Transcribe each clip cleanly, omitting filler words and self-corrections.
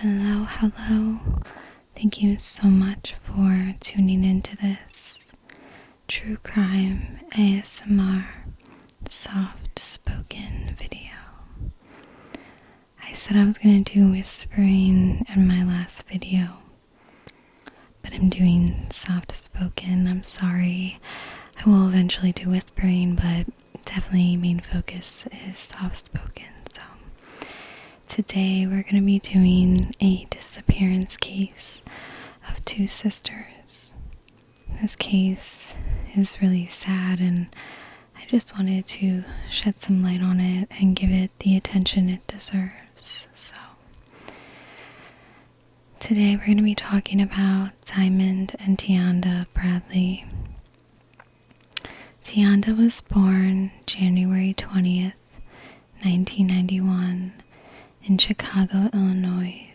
Hello. Thank you so much for tuning into this true crime ASMR soft spoken video. I said I was going to do whispering in my last video, but I'm doing soft spoken. I'm sorry. I will eventually do whispering, but definitely main focus is soft spoken. So today we're going to be doing a disappearance case of two sisters. This case is really sad, and I just wanted to shed some light on it and give it the attention it deserves. So today we're going to be talking about Diamond and Tionda Bradley. Tionda was born January 20th, 1991 in Chicago, Illinois.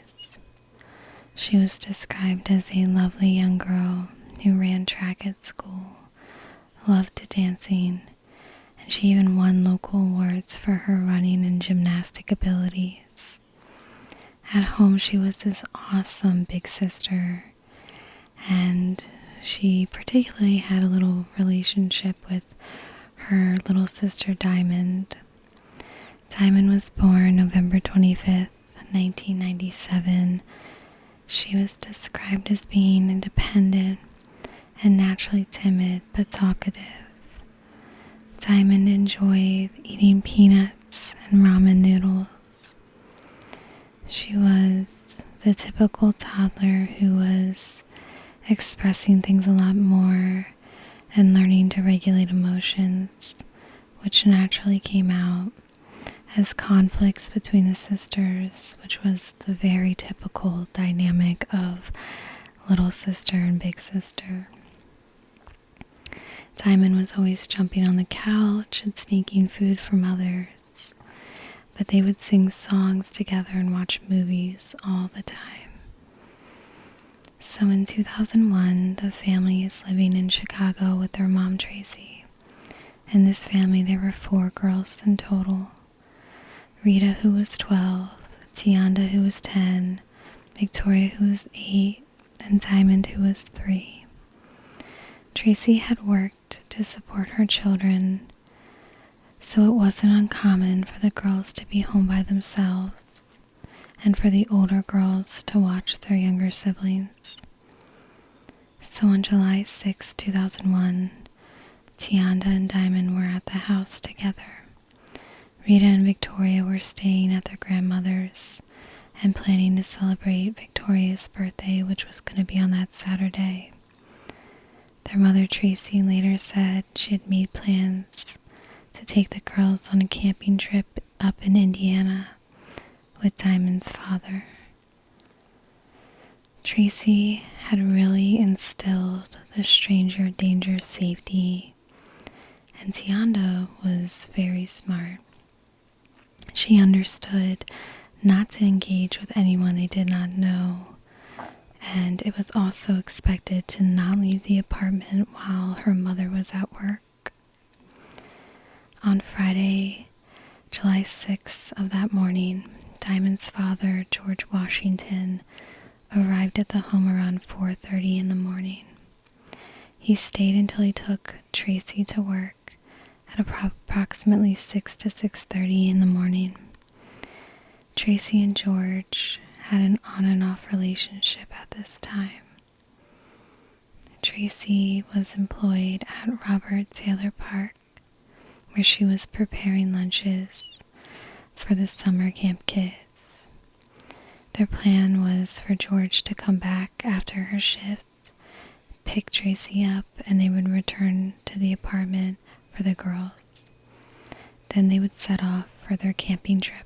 She was described as a lovely young girl who ran track at school, loved dancing, and she even won local awards for her running and gymnastic abilities. At home, she was this awesome big sister, and she particularly had a little relationship with her little sister Diamond. Diamond was born November 25th, 1997. She was described as being independent and naturally timid but talkative. Diamond enjoyed eating peanuts and ramen noodles. She was the typical toddler who was expressing things a lot more and learning to regulate emotions, which naturally came out as conflicts between the sisters, which was the very typical dynamic of little sister and big sister. Diamond was always jumping on the couch and sneaking food from others, but they would sing songs together and watch movies all the time. So in 2001, the family is living in Chicago with their mom, Tracy. In this family, there were 4 girls in total. Rita, who was 12, Tionda, who was 10, Victoria, who was 8, and Diamond, who was 3. Tracy had worked to support her children, so it wasn't uncommon for the girls to be home by themselves and for the older girls to watch their younger siblings. So on July 6, 2001, Tionda and Diamond were at the house together. Rita and Victoria were staying at their grandmother's and planning to celebrate Victoria's birthday, which was going to be on that Saturday. Their mother, Tracy, later said she had made plans to take the girls on a camping trip up in Indiana with Diamond's father. Tracy had really instilled the stranger danger safety, and Tionda was very smart. She understood not to engage with anyone they did not know, and it was also expected to not leave the apartment while her mother was at work. On Friday, July 6th of that morning, Diamond's father, George Washington, arrived at the home around 4:30 in the morning. He stayed until he took Tracy to work at approximately 6 to 6:30 in the morning. Tracy and George had an on and off relationship at this time. Tracy was employed at Robert Taylor Park, where she was preparing lunches for the summer camp kids. Their plan was for George to come back after her shift, pick Tracy up, and they would return to the apartment for the girls. Then they would set off for their camping trip.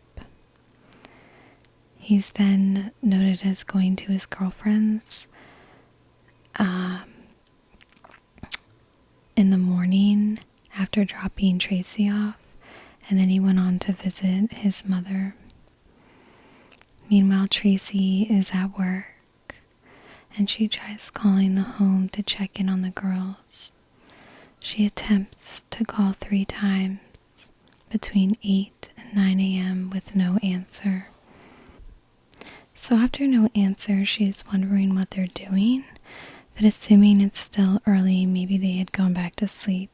He's then noted as going to his girlfriend's in the morning after dropping Tracy off, and then he went on to visit his mother. Meanwhile, Tracy is at work, and she tries calling the home to check in on the girls. She attempts to call 3 times between 8 and 9 a.m. with no answer. So after no answer, she's wondering what they're doing, but assuming it's still early, maybe they had gone back to sleep.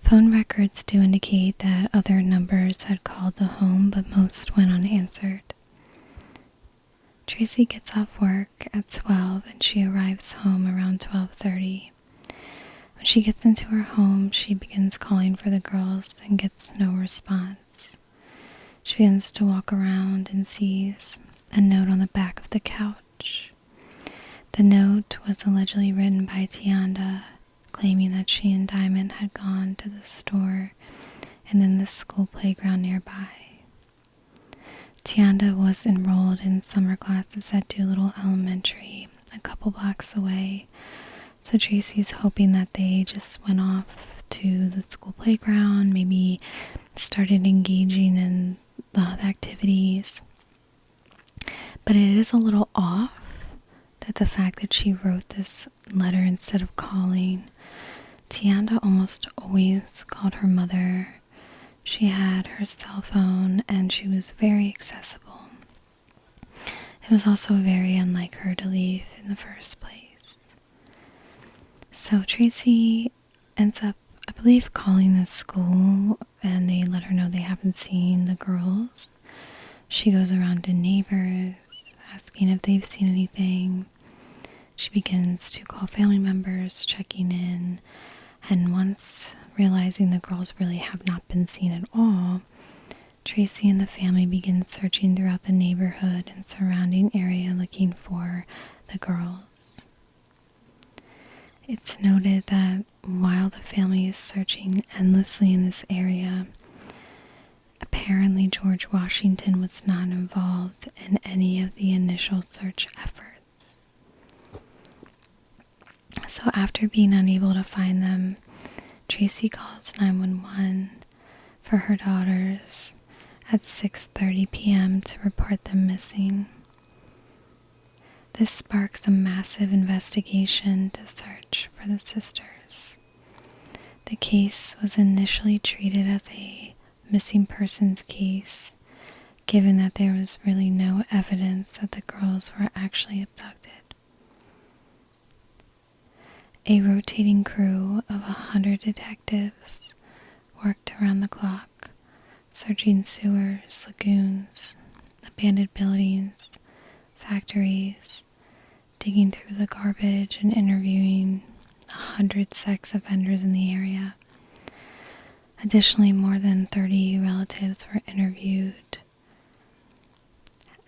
Phone records do indicate that other numbers had called the home, but most went unanswered. Tracy gets off work at 12 and she arrives home around 12:30. When she gets into her home, she begins calling for the girls and gets no response. She begins to walk around and sees a note on the back of the couch. The note was allegedly written by Tionda, claiming that she and Diamond had gone to the store and then the school playground nearby. Tionda was enrolled in summer classes at Doolittle Elementary, a couple blocks away, so Tracy's hoping that they just went off to the school playground, maybe started engaging in the activities. But it is a little off that the fact that she wrote this letter instead of calling. Tionda almost always called her mother. She had her cell phone and she was very accessible. It was also very unlike her to leave in the first place. So Tracy ends up, I believe, calling the school and they let her know they haven't seen the girls. She goes around to neighbors asking if they've seen anything. She begins to call family members, checking in, and once realizing the girls really have not been seen at all, Tracy and the family begin searching throughout the neighborhood and surrounding area looking for the girls. It's noted that while the family is searching endlessly in this area, apparently George Washington was not involved in any of the initial search efforts. So after being unable to find them, Tracy calls 911 for her daughters at 6:30 p.m. to report them missing. This sparks a massive investigation to search for the sisters. The case was initially treated as a missing persons case, given that there was really no evidence that the girls were actually abducted. A rotating crew of 100 detectives worked around the clock, searching sewers, lagoons, abandoned buildings, factories, digging through the garbage and interviewing 100 sex offenders in the area. Additionally, more than 30 relatives were interviewed.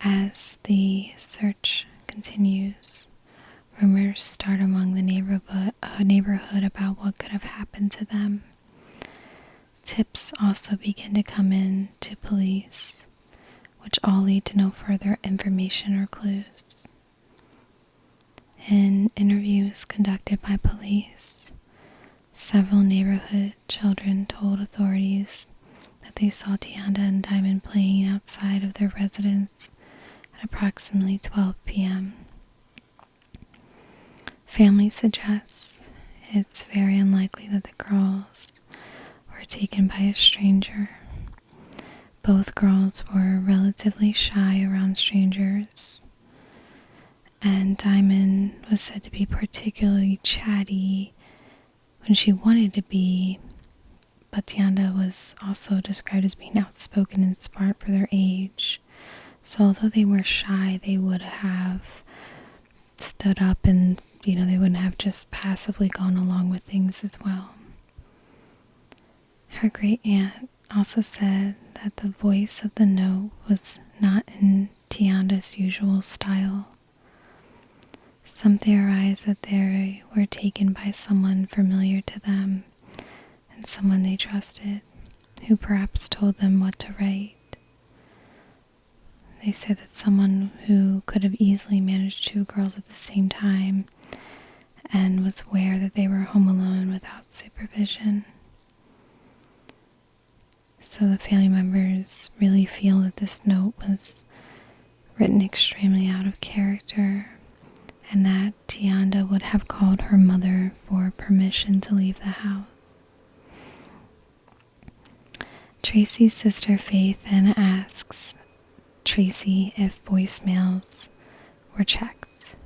As the search continues, rumors start among the neighborhood about what could have happened to them. Tips also begin to come in to police, which all lead to no further information or clues. In interviews conducted by police, several neighborhood children told authorities that they saw Tionda and Diamond playing outside of their residence at approximately 12 p.m. Family suggests it's very unlikely that the girls were taken by a stranger. Both girls were relatively shy around strangers, and Diamond was said to be particularly chatty when she wanted to be, but Tionda was also described as being outspoken and smart for their age. So although they were shy, they would have stood up and, they wouldn't have just passively gone along with things as well. Her great aunt also said that the voice of the note was not in Tionda's usual style. Some theorize that they were taken by someone familiar to them and someone they trusted, who perhaps told them what to write. They said that someone who could have easily managed 2 girls at the same time and was aware that they were home alone without supervision. So the family members really feel that this note was written extremely out of character and that Tionda would have called her mother for permission to leave the house. Tracy's sister Faith then asks Tracy if voicemails were checked.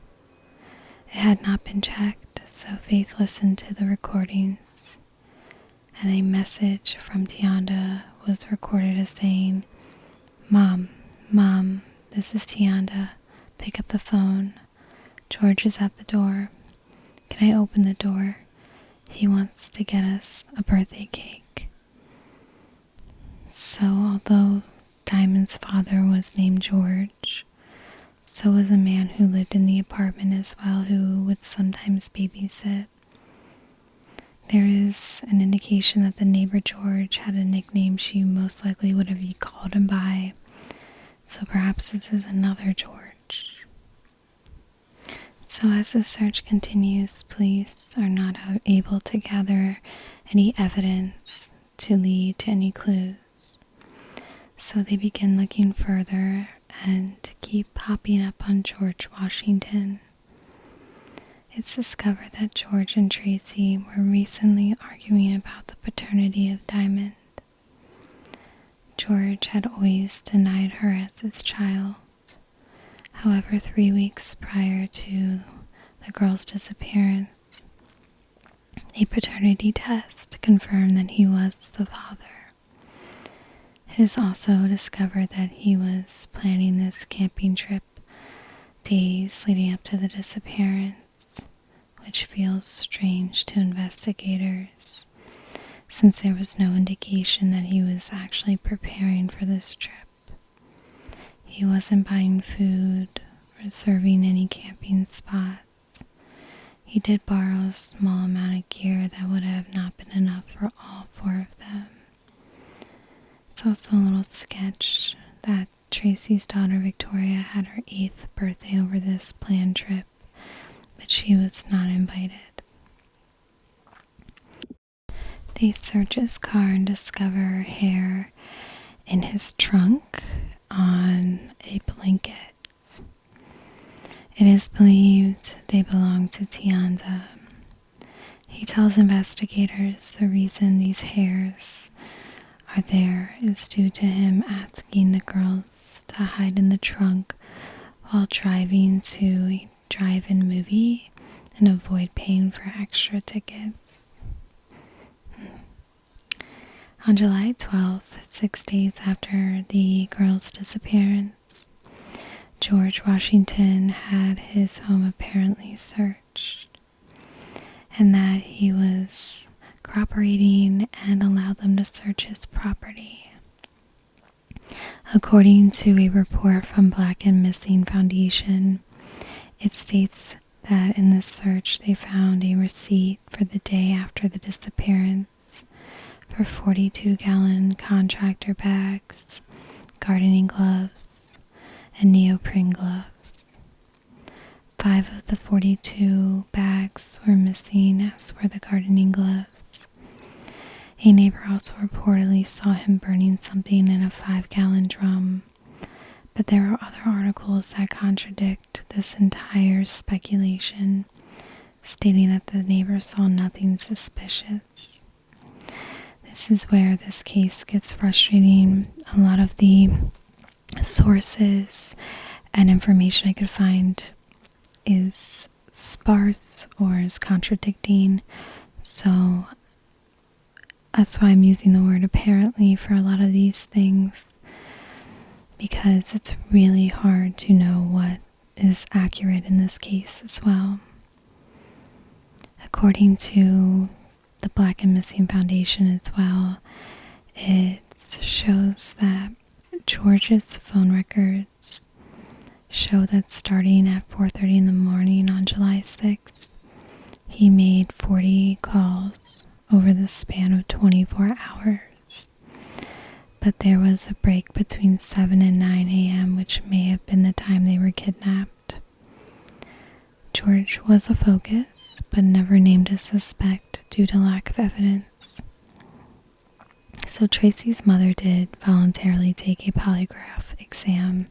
It had not been checked, so Faith listened to the recordings, and a message from Tionda was recorded as saying, Mom, this is Tionda. Pick up the phone. George is at the door. Can I open the door? He wants to get us a birthday cake. So although Diamond's father was named George, so was a man who lived in the apartment as well, who would sometimes babysit. There is an indication that the neighbor George had a nickname she most likely would have called him by, so perhaps this is another George. So as the search continues, police are not able to gather any evidence to lead to any clues. So they begin looking further and keep popping up on George Washington. It's discovered that George and Tracy were recently arguing about the paternity of Diamond. George had always denied her as his child. However, 3 weeks prior to the girl's disappearance, a paternity test confirmed that he was the father. It is also discovered that he was planning this camping trip days leading up to the disappearance, which feels strange to investigators, since there was no indication that he was actually preparing for this trip. He wasn't buying food, reserving any camping spots. He did borrow a small amount of gear that would have not been enough for all 4 of them. It's also a little sketch that Tracy's daughter Victoria had her 8th birthday over this planned trip, but she was not invited. They search his car and discover hair in his trunk on a blanket. It is believed they belong to Tionda. He tells investigators the reason these hairs are there is due to him asking the girls to hide in the trunk while driving to a drive-in movie and avoid paying for extra tickets. On July 12th, 6 days after the girl's disappearance, George Washington had his home apparently searched, and that he was cooperating and allowed them to search his property. According to a report from Black and Missing Foundation, it states that in this search they found a receipt for the day after the disappearance for 42-gallon contractor bags, gardening gloves, and neoprene gloves. 5 of the 42 bags were missing, as were the gardening gloves. A neighbor also reportedly saw him burning something in a 5-gallon drum, but there are other articles that contradict this entire speculation, stating that the neighbor saw nothing suspicious. This is where this case gets frustrating. A lot of the sources and information I could find is sparse or is contradicting, so that's why I'm using the word apparently for a lot of these things, because it's really hard to know what is accurate in this case as well. According to the Black and Missing Foundation as well, it shows that George's phone records show that starting at 4:30 in the morning on July 6th, he made 40 calls over the span of 24 hours. But there was a break between 7 and 9 a.m., which may have been the time they were kidnapped. George was a focus, but never named a suspect due to lack of evidence. So Tracy's mother did voluntarily take a polygraph exam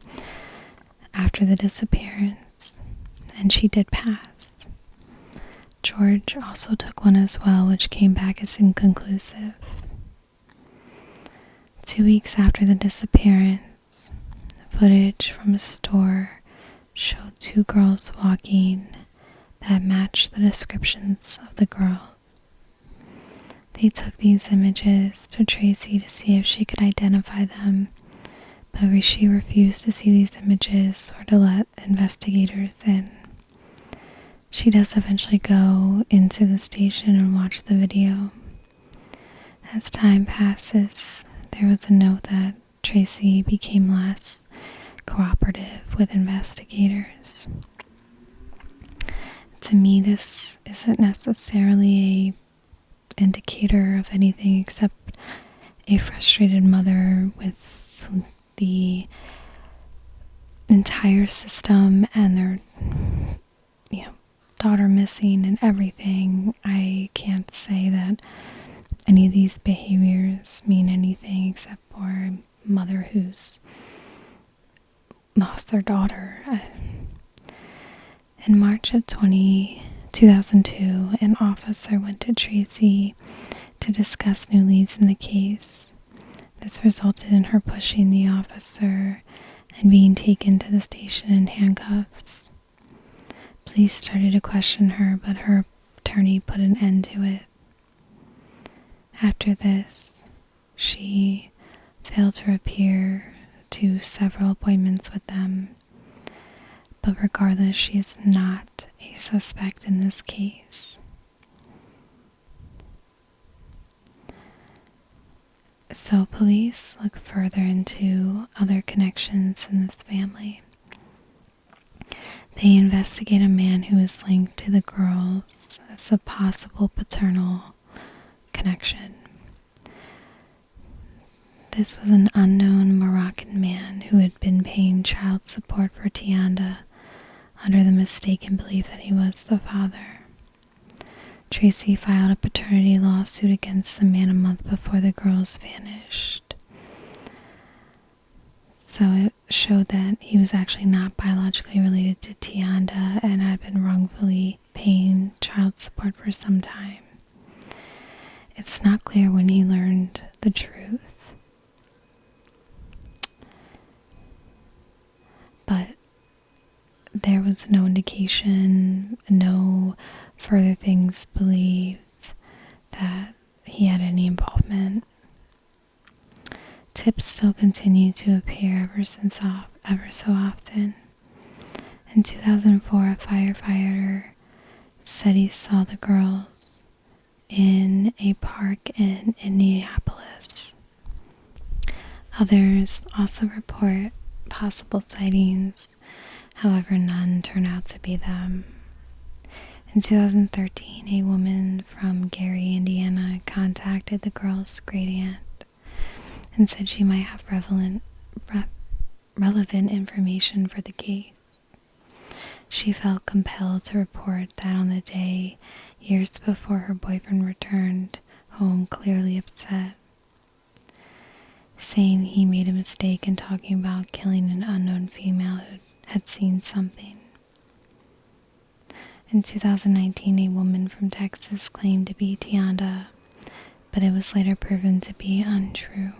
after the disappearance, and she did pass. George also took one as well, which came back as inconclusive. 2 weeks after the disappearance, footage from a store showed two girls walking that matched the descriptions of the girls. They took these images to Tracy to see if she could identify them, but she refused to see these images or to let investigators in. She does eventually go into the station and watch the video. As time passes, there was a note that Tracy became less cooperative with investigators. To me, this isn't necessarily a indicator of anything except a frustrated mother with the entire system and their daughter missing and everything. I can't say that any of these behaviors mean anything except for a mother who's lost their daughter. In March of 2002, an officer went to Tracy to discuss new leads in the case. This resulted in her pushing the officer and being taken to the station in handcuffs. Police started to question her, but her attorney put an end to it. After this, she failed to appear to several appointments with them. But regardless, she is not a suspect in this case. So police look further into other connections in this family. They investigate a man who is linked to the girls as a possible paternal connection. This was an unknown Moroccan man who had been paying child support for Tionda under the mistaken belief that he was the father. Tracy filed a paternity lawsuit against the man a month before the girls vanished. So it showed that he was actually not biologically related to Tionda and had been wrongfully paying child support for some time. It's not clear when he learned the truth, but there was no indication, no further things believed that he had any involvement. Tips still continue to appear ever so often. In 2004, a firefighter said he saw the girls in a park in Indianapolis. Others also report possible sightings, however none turn out to be them. In 2013, a woman from Gary, Indiana contacted the girls' great aunt and said she might have relevant information for the case. She felt compelled to report that on the day, years before her boyfriend returned home clearly upset, saying he made a mistake in talking about killing an unknown female who had seen something. In 2019, a woman from Texas claimed to be Tionda, but it was later proven to be untrue.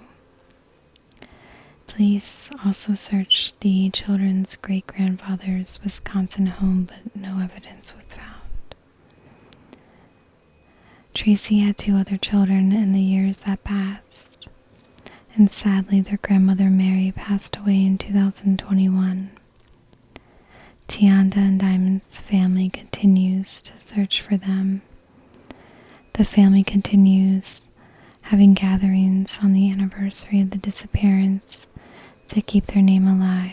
Police also searched the children's great-grandfather's Wisconsin home, but no evidence was found. Tracy had 2 other children in the years that passed, and sadly their grandmother Mary passed away in 2021. Tionda and Diamond's family continues to search for them. The family continues having gatherings on the anniversary of the disappearance to keep their name alive.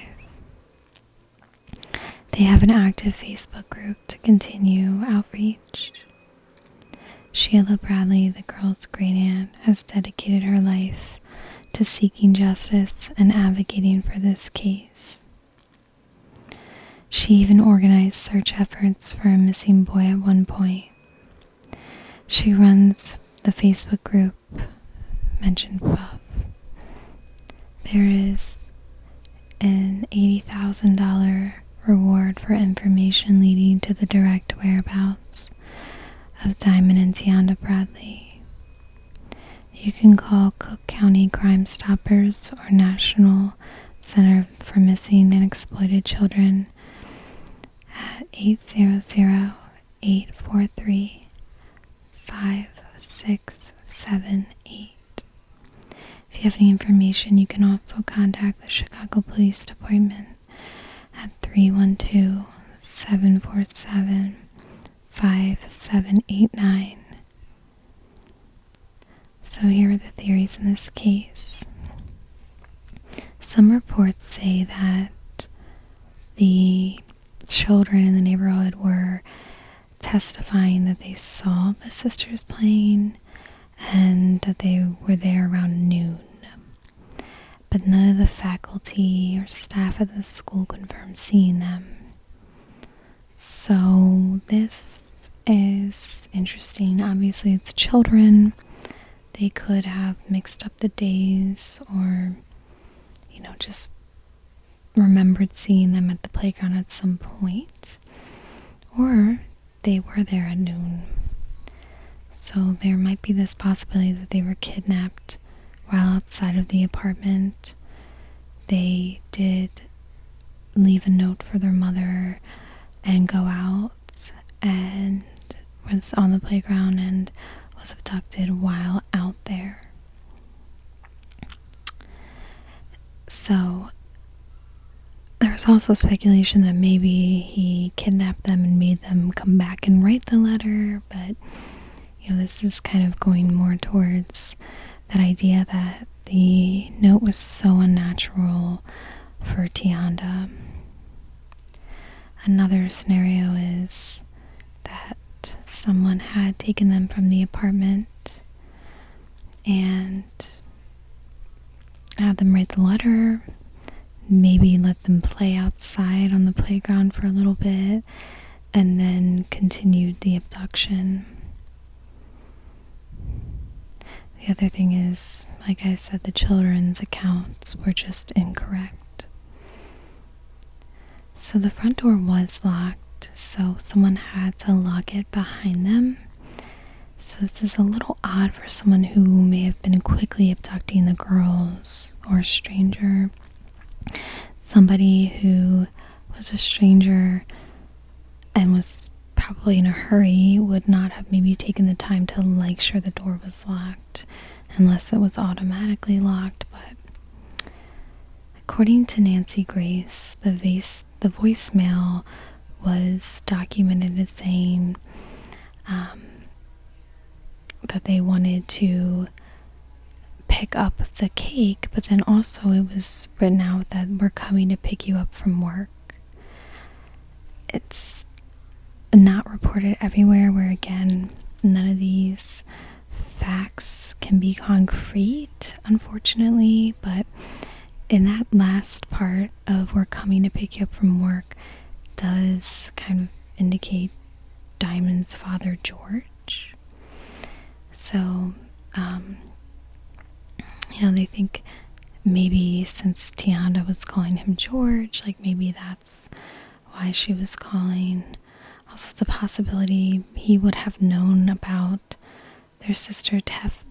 They have an active Facebook group to continue outreach. Sheila Bradley, the girl's great aunt, has dedicated her life to seeking justice and advocating for this case. She even organized search efforts for a missing boy at one point. She runs the Facebook group mentioned above. There is an $80,000 reward for information leading to the direct whereabouts of Diamond and Tionda Bradley. You can call Cook County Crime Stoppers or National Center for Missing and Exploited Children at 800-843-5678. If you have any information, you can also contact the Chicago Police Department at 312-747-5789. So here are the theories in this case. Some reports say that the children in the neighborhood were testifying that they saw the sisters playing and that they were there around noon. But none of the faculty or staff at the school confirmed seeing them. So this is interesting. Obviously, it's children. They could have mixed up the days or, just remembered seeing them at the playground at some point. Or they were there at noon. So there might be this possibility that they were kidnapped while outside of the apartment. They did leave a note for their mother and go out and was on the playground and was abducted while out there. So there's also speculation that maybe he kidnapped them and made them come back and write the letter, but this is kind of going more towards that idea that the note was so unnatural for Tionda. Another scenario is that someone had taken them from the apartment and had them write the letter, maybe let them play outside on the playground for a little bit, and then continued the abduction. The other thing is, like I said, the children's accounts were just incorrect. So the front door was locked, so someone had to lock it behind them. So this is a little odd for someone who may have been quickly abducting the girls, or a stranger. Somebody who was a stranger and was probably in a hurry would not have maybe taken the time to make sure the door was locked unless it was automatically locked. But according to Nancy Grace, the voicemail was documented as saying that they wanted to pick up the cake, but then also it was written out that we're coming to pick you up from work. It's not reported everywhere, where again, none of these facts can be concrete, unfortunately, but in that last part of we're coming to pick you up from work does kind of indicate Diamond's father, George. So, they think maybe since Tionda was calling him George, maybe that's why she was calling. Also, it's a possibility he would have known about their sister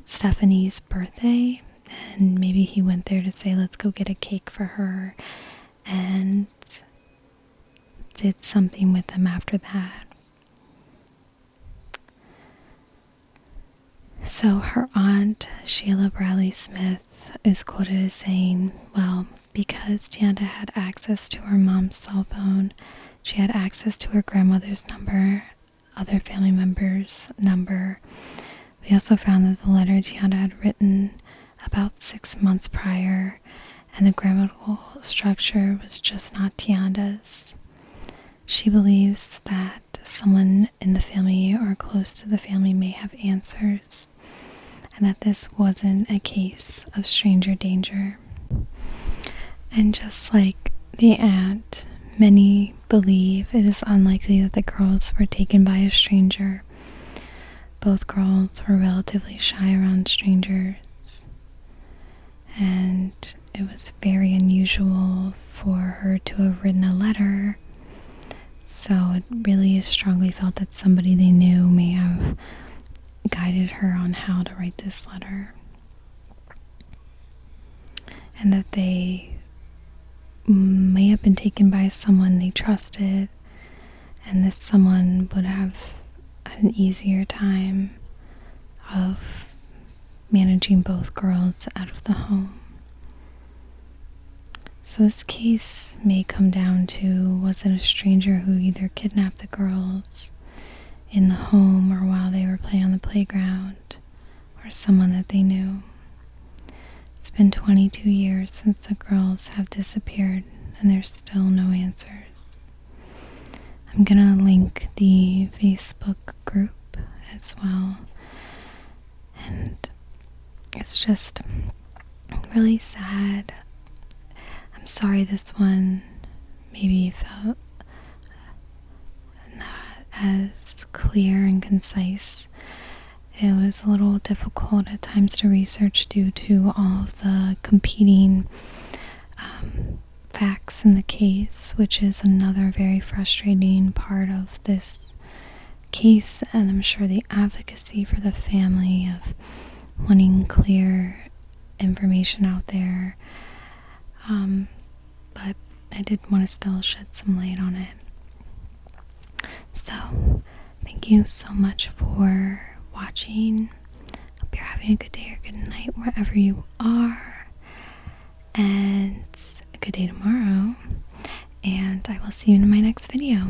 Stephanie's birthday, and maybe he went there to say, let's go get a cake for her, and did something with them after that. So her aunt, Sheila Bradley Smith, is quoted as saying, well, because Tionda had access to her mom's cell phone, she had access to her grandmother's number, other family members' number. We also found that the letter Tionda had written about 6 months prior, and the grammatical structure was just not Tionda's. She believes that someone in the family or close to the family may have answers, and that this wasn't a case of stranger danger. And just like the aunt, many believe it is unlikely that the girls were taken by a stranger. Both girls were relatively shy around strangers, and it was very unusual for her to have written a letter. So it really is strongly felt that somebody they knew may have guided her on how to write this letter, and that they may have been taken by someone they trusted, and this someone would have an easier time of managing both girls out of the home. So this case may come down to, was it a stranger who either kidnapped the girls in the home or while they were playing on the playground, or someone that they knew? It's been 22 years since the girls have disappeared, and there's still no answers. I'm gonna link the Facebook group as well, and it's just really sad. I'm sorry this one maybe felt not as clear and concise. It was a little difficult at times to research due to all of the competing facts in the case, which is another very frustrating part of this case, and I'm sure the advocacy for the family of wanting clear information out there. But I did want to still shed some light on it. So, thank you so much for watching. Hope you're having a good day or good night wherever you are, and a good day tomorrow, and I will see you in my next video.